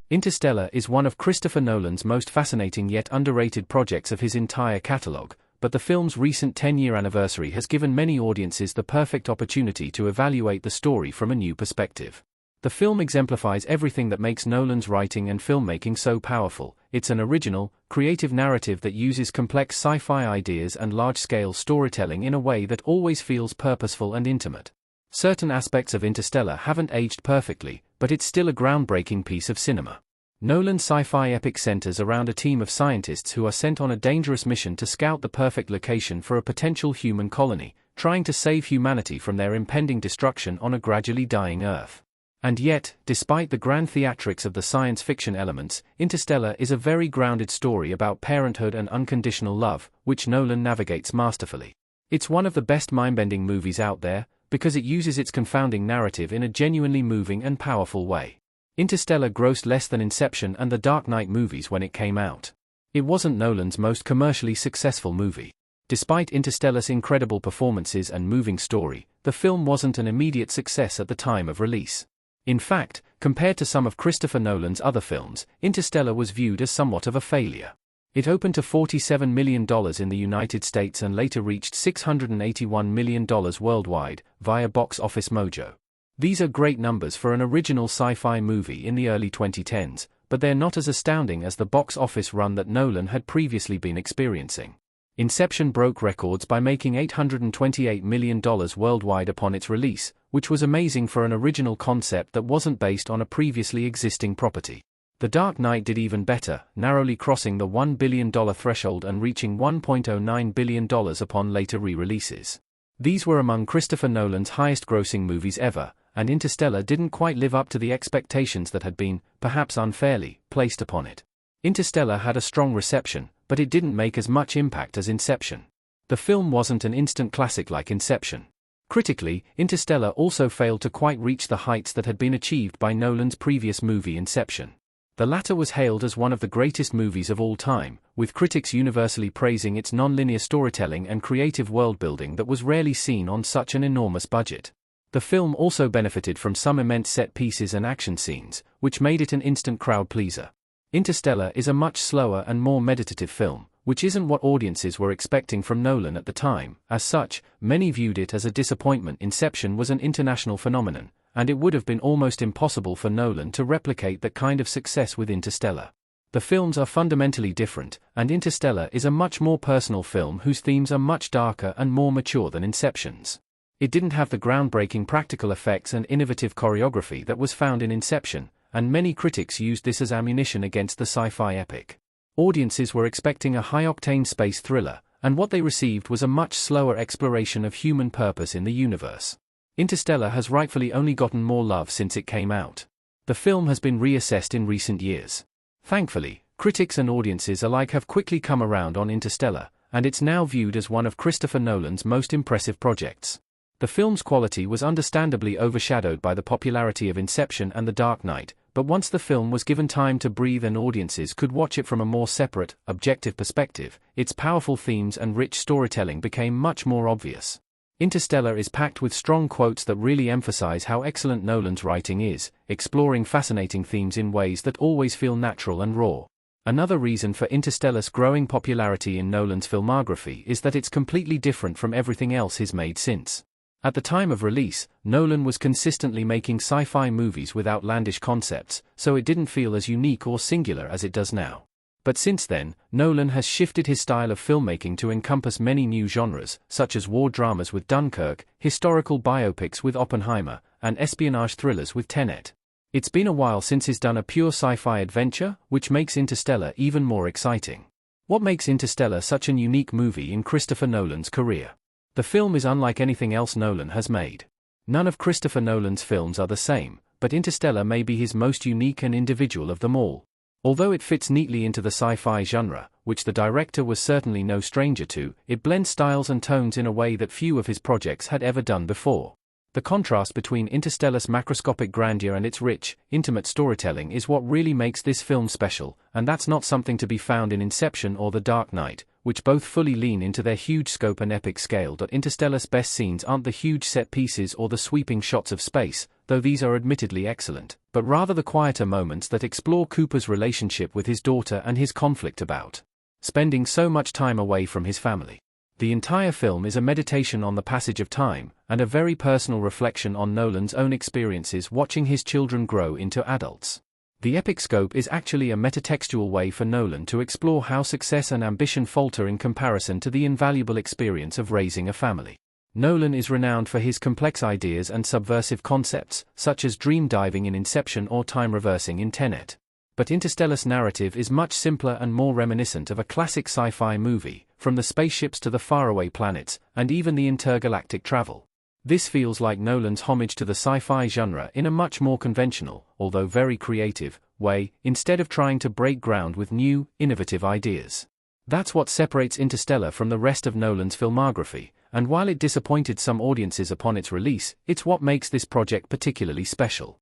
Interstellar is one of Christopher Nolan's most fascinating yet underrated projects of his entire catalogue, but the film's recent 10-year anniversary has given many audiences the perfect opportunity to evaluate the story from a new perspective. The film exemplifies everything that makes Nolan's writing and filmmaking so powerful. It's an original, creative narrative that uses complex sci-fi ideas and large-scale storytelling in a way that always feels purposeful and intimate. Certain aspects of Interstellar haven't aged perfectly, but it's still a groundbreaking piece of cinema. Nolan's sci-fi epic centers around a team of scientists who are sent on a dangerous mission to scout the perfect location for a potential human colony, trying to save humanity from their impending destruction on a gradually dying Earth. And yet, despite the grand theatrics of the science fiction elements, Interstellar is a very grounded story about parenthood and unconditional love, which Nolan navigates masterfully. It's one of the best mind-bending movies out there, because it uses its confounding narrative in a genuinely moving and powerful way. Interstellar grossed less than Inception and the Dark Knight movies when it came out. It wasn't Nolan's most commercially successful movie. Despite Interstellar's incredible performances and moving story, the film wasn't an immediate success at the time of release. In fact, compared to some of Christopher Nolan's other films, Interstellar was viewed as somewhat of a failure. It opened to $47 million in the United States and later reached $681 million worldwide, via Box Office Mojo. These are great numbers for an original sci-fi movie in the early 2010s, but they're not as astounding as the box office run that Nolan had previously been experiencing. Inception broke records by making $828 million worldwide upon its release, which was amazing for an original concept that wasn't based on a previously existing property. The Dark Knight did even better, narrowly crossing the $1 billion threshold and reaching $1.09 billion upon later re-releases. These were among Christopher Nolan's highest-grossing movies ever, and Interstellar didn't quite live up to the expectations that had been, perhaps unfairly, placed upon it. Interstellar had a strong reception, but it didn't make as much impact as Inception. The film wasn't an instant classic like Inception. Critically, Interstellar also failed to quite reach the heights that had been achieved by Nolan's previous movie Inception. The latter was hailed as one of the greatest movies of all time, with critics universally praising its non-linear storytelling and creative world-building that was rarely seen on such an enormous budget. The film also benefited from some immense set pieces and action scenes, which made it an instant crowd pleaser. Interstellar is a much slower and more meditative film, which isn't what audiences were expecting from Nolan at the time. As such, many viewed it as a disappointment. Inception was an international phenomenon, and it would have been almost impossible for Nolan to replicate that kind of success with Interstellar. The films are fundamentally different, and Interstellar is a much more personal film whose themes are much darker and more mature than Inception's. It didn't have the groundbreaking practical effects and innovative choreography that was found in Inception, and many critics used this as ammunition against the sci-fi epic. Audiences were expecting a high-octane space thriller, and what they received was a much slower exploration of human purpose in the universe. Interstellar has rightfully only gotten more love since it came out. The film has been reassessed in recent years. Thankfully, critics and audiences alike have quickly come around on Interstellar, and it's now viewed as one of Christopher Nolan's most impressive projects. The film's quality was understandably overshadowed by the popularity of Inception and The Dark Knight, but once the film was given time to breathe and audiences could watch it from a more separate, objective perspective, its powerful themes and rich storytelling became much more obvious. Interstellar is packed with strong quotes that really emphasize how excellent Nolan's writing is, exploring fascinating themes in ways that always feel natural and raw. Another reason for Interstellar's growing popularity in Nolan's filmography is that it's completely different from everything else he's made since. At the time of release, Nolan was consistently making sci-fi movies with outlandish concepts, so it didn't feel as unique or singular as it does now. But since then, Nolan has shifted his style of filmmaking to encompass many new genres, such as war dramas with Dunkirk, historical biopics with Oppenheimer, and espionage thrillers with Tenet. It's been a while since he's done a pure sci-fi adventure, which makes Interstellar even more exciting. What makes Interstellar such an unique movie in Christopher Nolan's career? The film is unlike anything else Nolan has made. None of Christopher Nolan's films are the same, but Interstellar may be his most unique and individual of them all. Although it fits neatly into the sci-fi genre, which the director was certainly no stranger to, it blends styles and tones in a way that few of his projects had ever done before. The contrast between Interstellar's macroscopic grandeur and its rich, intimate storytelling is what really makes this film special, and that's not something to be found in Inception or The Dark Knight, which both fully lean into their huge scope and epic scale. Interstellar's best scenes aren't the huge set pieces or the sweeping shots of space, though these are admittedly excellent, but rather the quieter moments that explore Cooper's relationship with his daughter and his conflict about spending so much time away from his family. The entire film is a meditation on the passage of time, and a very personal reflection on Nolan's own experiences watching his children grow into adults. The epic scope is actually a metatextual way for Nolan to explore how success and ambition falter in comparison to the invaluable experience of raising a family. Nolan is renowned for his complex ideas and subversive concepts, such as dream diving in Inception or time reversing in Tenet. But Interstellar's narrative is much simpler and more reminiscent of a classic sci-fi movie, from the spaceships to the faraway planets, and even the intergalactic travel. This feels like Nolan's homage to the sci-fi genre in a much more conventional, although very creative, way, instead of trying to break ground with new, innovative ideas. That's what separates Interstellar from the rest of Nolan's filmography, and while it disappointed some audiences upon its release, it's what makes this project particularly special.